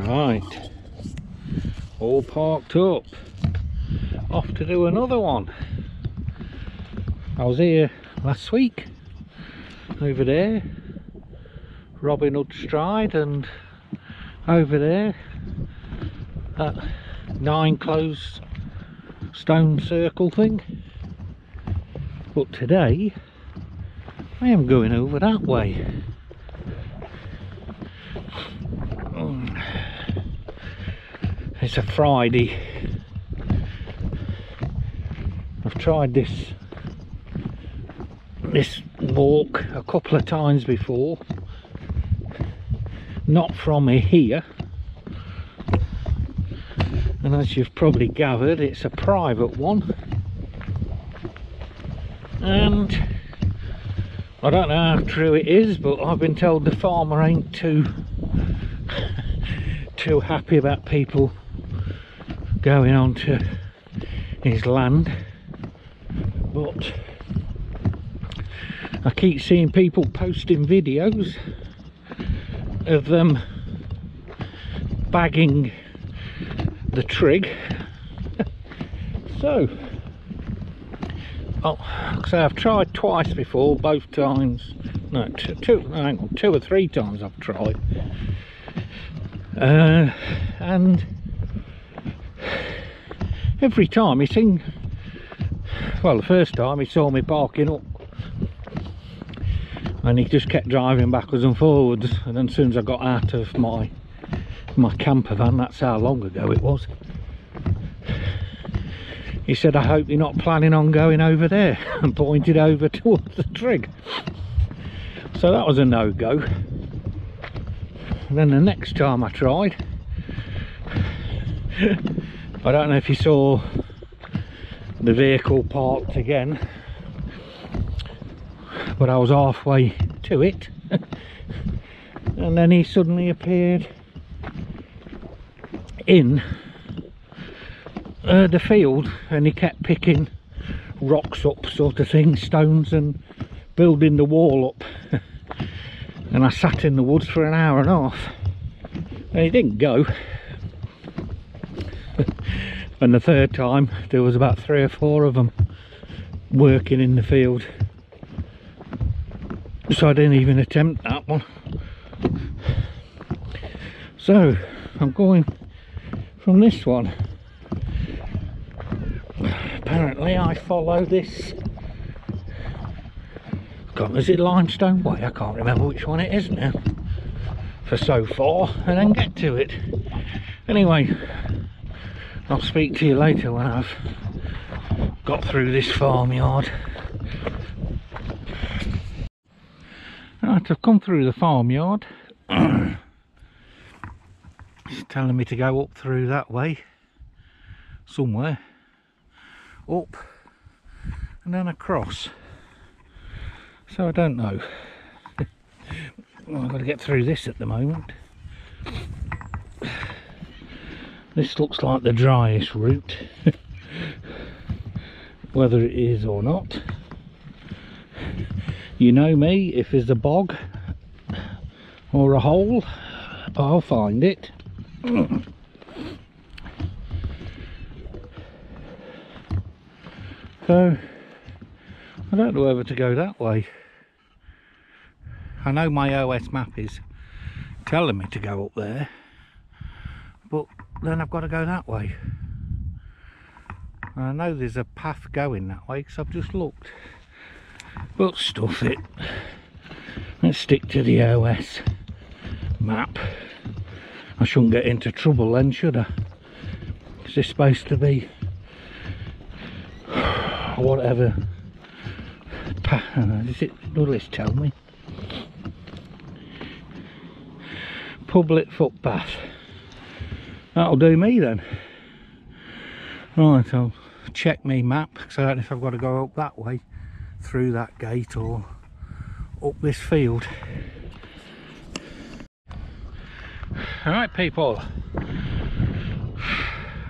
Right, all parked up, off to do another one. I was here last week, over there, Robin Hood Stride, and over there, that 9 closed stone circle thing. But today, I am going over that way. It's a Friday. I've tried this walk a couple of times before, not from here, and as you've probably gathered, it's a private one, and I don't know how true it is, but I've been told the farmer ain't too happy about people going onto his land. But I keep seeing people posting videos of them bagging the trig. So I've tried twice before, both times, no, two or three times I've tried, and every time he sing, well, the first time he saw me parking up and he just kept driving backwards and forwards, and then as soon as I got out of my camper van, that's how long ago it was, he said, "I hope you're not planning on going over there," and pointed over towards the trig. So that was a no-go. And then the next time I tried, I don't know if you saw the vehicle parked again, but I was halfway to it and then he suddenly appeared in the field, and he kept picking rocks up, sort of thing, stones, and building the wall up. And I sat in the woods for an hour and a half and he didn't go. And the third time there was about 3 or 4 of them working in the field, so I didn't even attempt that one. So I'm going from this one. Apparently I follow this, God, is it Limestone Way? I can't remember which one it is now, for so far, and then get to it. Anyway, I'll speak to you later when I've got through this farmyard. Right, I've come through the farmyard. It's telling me to go up through that way somewhere, up and then across, so I don't know. Well, I've got to get through this at the moment. This looks like the driest route, whether it is or not. You know me, if there's a bog or a hole, I'll find it. So I don't know whether to go that way. I know my OS map is telling me to go up there, but then I've got to go that way. And I know there's a path going that way because I've just looked, but stuff it, let's stick to the OS map. I shouldn't get into trouble then, should I? Is this supposed to be whatever is it? Will this tell me? Public footpath. That'll do me then. Right, I'll check my map because I don't know if I've got to go up that way through that gate or up this field. Alright people,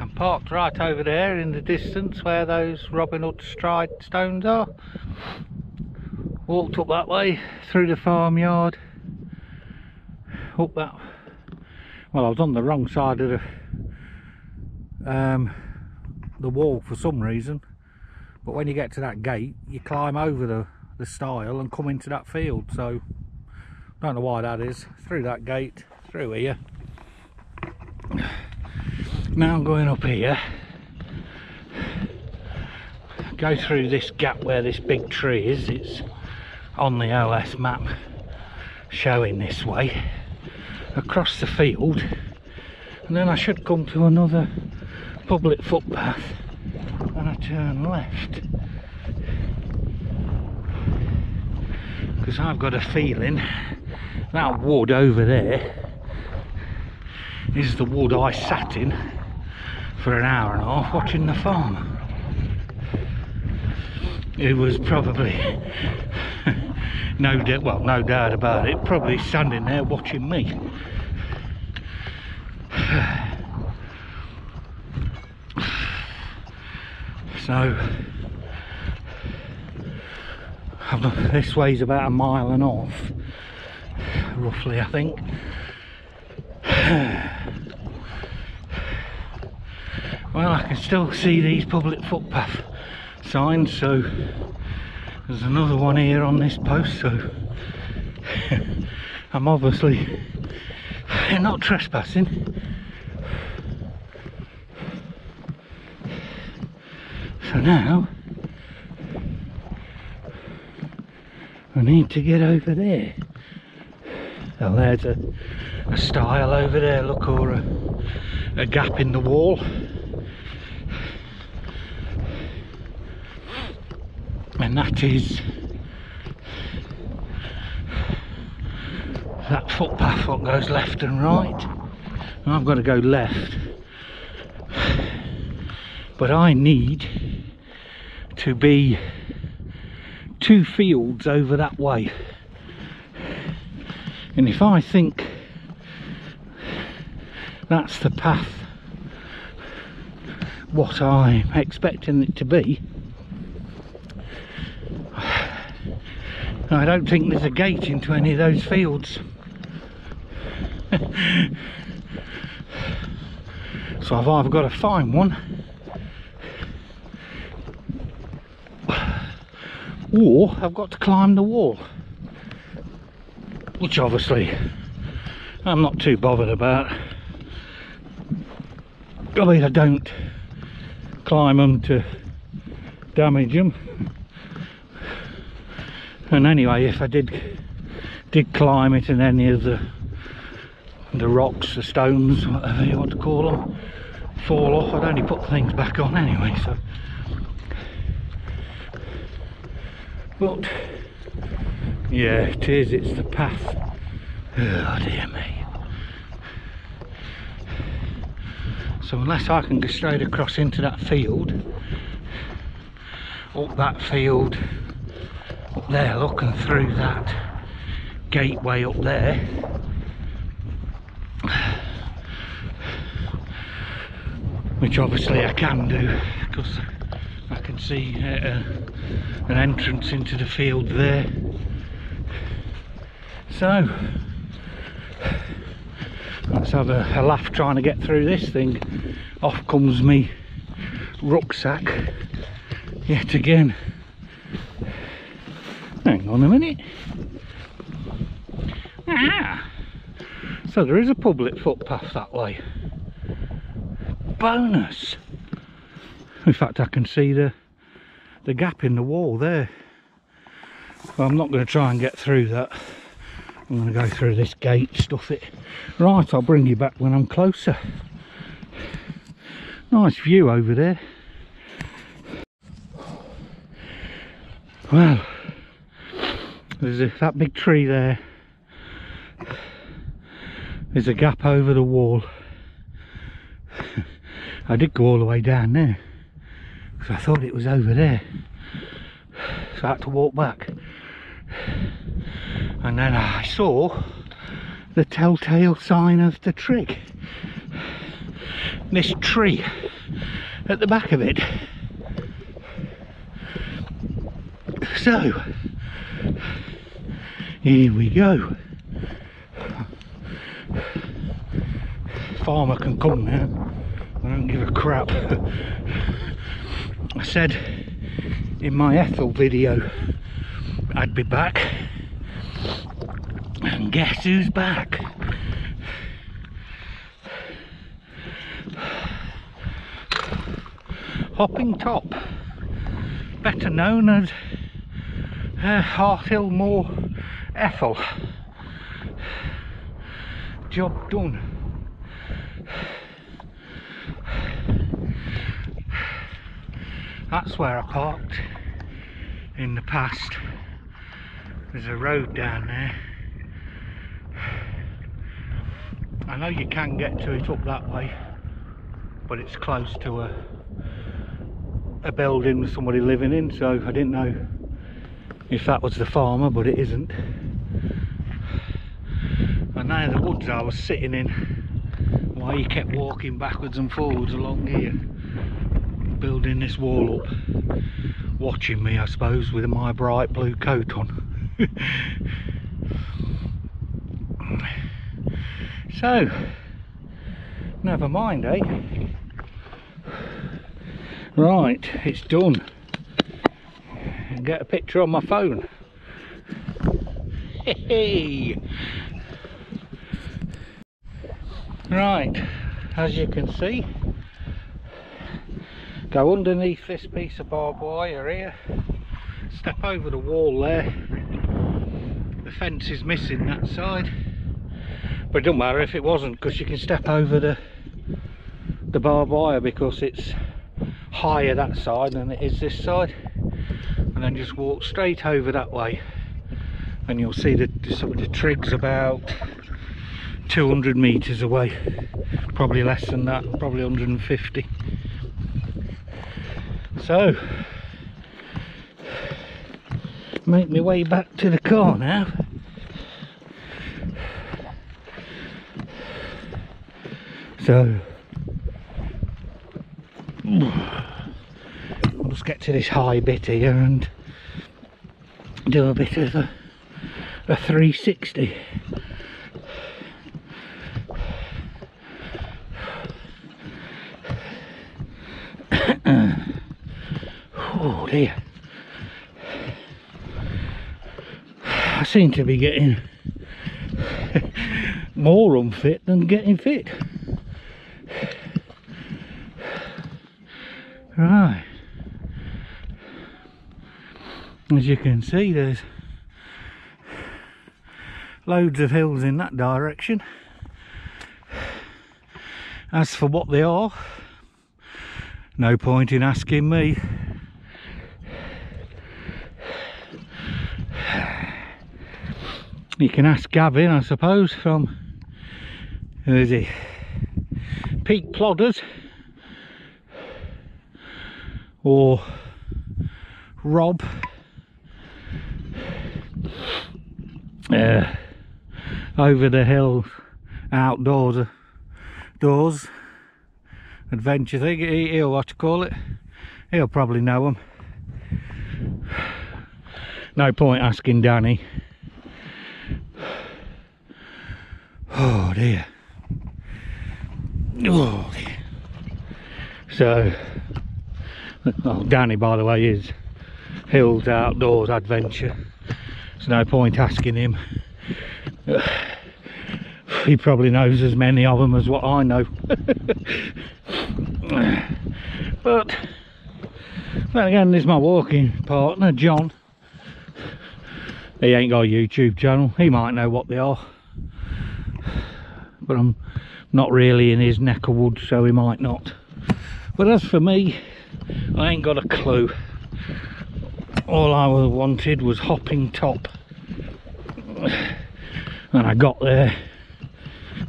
I'm parked right over there in the distance where those Robin Hood Stride stones are. Walked up that way through the farmyard, up that, Well, I was on the wrong side of the wall for some reason, but when you get to that gate you climb over the stile and come into that field, so don't know why that is. Through that gate, through here. Now I'm going up here, go through this gap where this big tree is. It's on the OS map showing this way, across the field, and then I should come to another public footpath and I turn left, because I've got a feeling that wood over there is the wood I sat in for an hour and a half watching the farm. It was probably no doubt about it, probably standing there watching me. So this way's about a mile and a half, roughly, I think. Well, I can still see these public footpath signs, so there's another one here on this post, so I'm obviously not trespassing. So now I need to get over there. Well, there's a stile over there, look, or a gap in the wall. And that is that footpath that goes left and right. And I've got to go left, but I need to be 2 fields over that way, and if I think that's the path what I'm expecting it to be, I don't think there's a gate into any of those fields. So I've either got to find one, or I've got to climb the wall, which obviously I'm not too bothered about. I mean, I don't climb them to damage them, and anyway, if I did climb it and any of the rocks, the stones, whatever you want to call them, fall off, I'd only put things back on anyway. So, but yeah, it is, it's the path. Oh dear me. So unless I can go straight across into that field, up that field, up there, look, and through that gateway up there, which obviously I can do because I can see an entrance into the field there. So let's have a laugh trying to get through this thing. Off comes me rucksack yet again. Hang on a minute. Ah, so there is a public footpath that way. Bonus. In fact, I can see the gap in the wall there. Well, I'm not going to try and get through that. I'm going to go through this gate, stuff it. Right, I'll bring you back when I'm closer. Nice view over there. Well, there's that big tree there. There's a gap over the wall. I did go all the way down there because I thought it was over there, so I had to walk back, and then I saw the telltale sign of the trig, this tree at the back of it. So here we go. farmer can come now. I don't give a crap. I said in my Ethel video I'd be back, and guess who's back? Hopping Top, better known as Harthill Moor Ethel. Job done. That's where I parked in the past. There's a road down there. I know you can get to it up that way, but it's close to a building with somebody living in, so I didn't know if that was the farmer, but it isn't. And now the woods I was sitting in while he kept walking backwards and forwards along here, building this wall up, watching me, I suppose, with my bright blue coat on. So, never mind, eh? Right, it's done. Get a picture on my phone. Hey. Right, as you can see, go underneath this piece of barbed wire here, step over the wall there. The fence is missing that side, but it doesn't matter if it wasn't, because you can step over the barbed wire because it's higher that side than it is this side, and then just walk straight over that way and you'll see the trig's about 200 meters away, probably less than that, probably 150. So make my way back to the car now. So I'll just get to this high bit here and do a bit of a 360. Oh dear, I seem to be getting more unfit than getting fit. Right, as you can see, there's loads of hills in that direction. As for what they are, no point in asking me. You can ask Gavin, I suppose, from, who is he, Peak Plodders, or Rob, Over the Hills Outdoors Adventure thing. He'll what to call it. He'll probably know him. No point asking Danny. Oh dear. Oh dear. So, well, Danny, by the way, is Hills Outdoors Adventure. There's no point asking him. He probably knows as many of them as what I know. But then again, there's my walking partner, John. He ain't got a YouTube channel. He might know what they are, but I'm not really in his neck of woods, so he might not. But as for me, I ain't got a clue. All I wanted was Hopping Top, and I got there.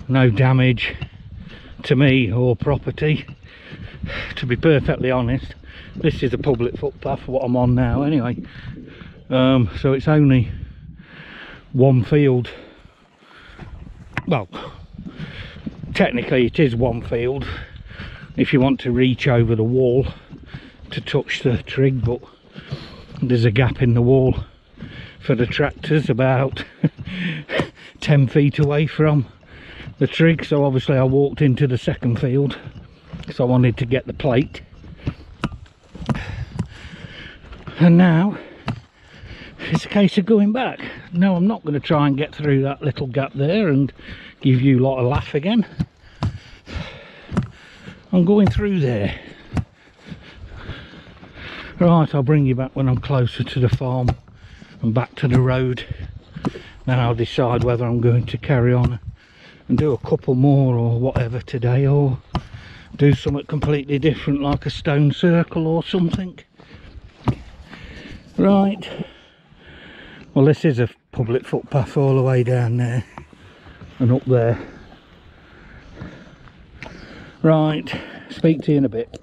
No damage to me or property. To be perfectly honest, this is a public footpath, what I'm on now anyway. So it's only one field. Well, technically it is one field if you want to reach over the wall to touch the trig, but there's a gap in the wall for the tractors about 10 feet away from the trig, so obviously I walked into the second field, so I wanted to get the plate. And now it's a case of going back. No, I'm not going to try and get through that little gap there and give you lot a laugh again. I'm going through there. Right, I'll bring you back when I'm closer to the farm and back to the road. Then I'll decide whether I'm going to carry on and do a couple more or whatever today, or do something completely different like a stone circle or something. Right, well, this is a public footpath all the way down there and up there. Right, speak to you in a bit.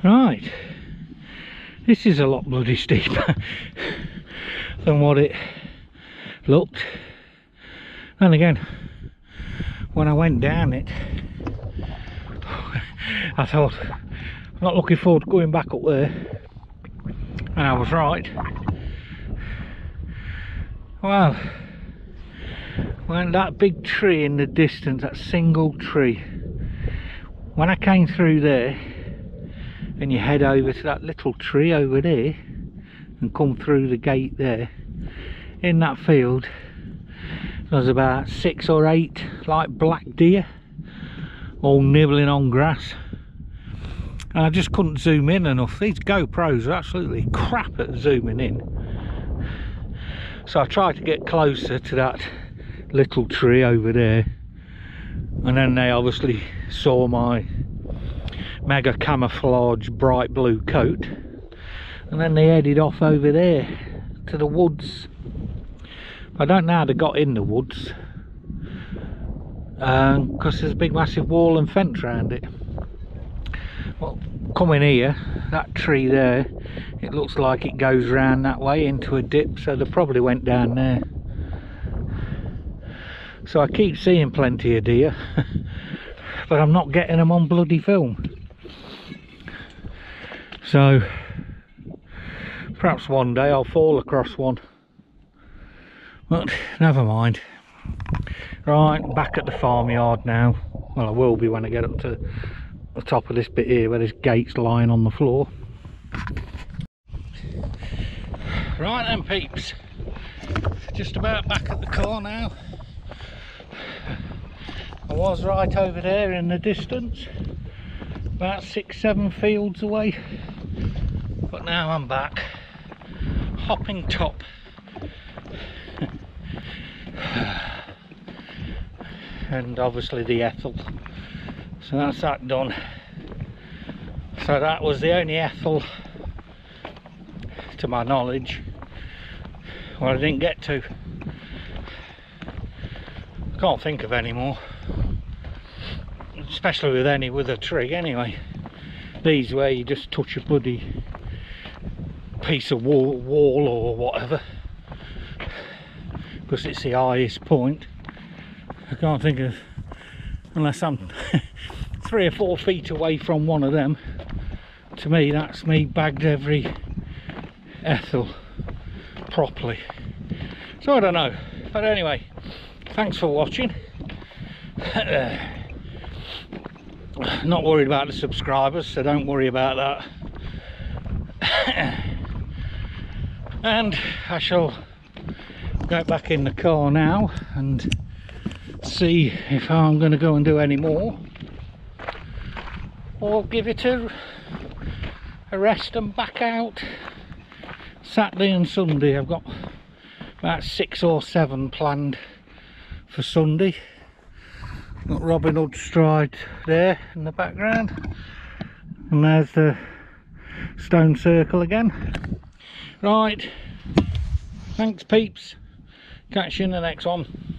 Right, this is a lot bloody steeper than what it looked. And again, when I went down it, I thought, I'm not looking forward to going back up there, and I was right. Well, when that big tree in the distance, that single tree, when I came through there, and you head over to that little tree over there and come through the gate there, in that field there's about 6 or 8 like black deer all nibbling on grass, and I just couldn't zoom in enough. These GoPros are absolutely crap at zooming in, so I tried to get closer to that little tree over there, and then they obviously saw my mega camouflage bright blue coat, and then they headed off over there to the woods. I don't know how they got in the woods, because there's a big massive wall and fence around it. Well, coming here, that tree there, it looks like it goes round that way into a dip, so they probably went down there. So I keep seeing plenty of deer but I'm not getting them on bloody film. So perhaps one day I'll fall across one, but never mind. Right, back at the farmyard now. Well, I will be when I get up to the top of this bit here where this gate's lying on the floor. Right then peeps, just about back at the car now. I was right over there in the distance, about 6-7 fields away, but now I'm back, hopping top. And obviously the Ethel, so that's that done. So that was the only Ethel, to my knowledge, what I didn't get to. I can't think of any more, especially with any with a trig anyway. These where you just touch a bloody piece of wall or whatever, because it's the highest point. I can't think of, unless I'm 3 or 4 feet away from one of them. To me, that's me bagged every Ethel properly. So I don't know, but anyway, thanks for watching. Not worried about the subscribers, so don't worry about that. And I shall go back in the car now and see if I'm going to go and do any more, or give it a rest and back out. Saturday and Sunday I've got about 6 or 7 planned for Sunday. Got Robin Hood stride there in the background, and there's the stone circle again. Right, thanks peeps, catch you in the next one.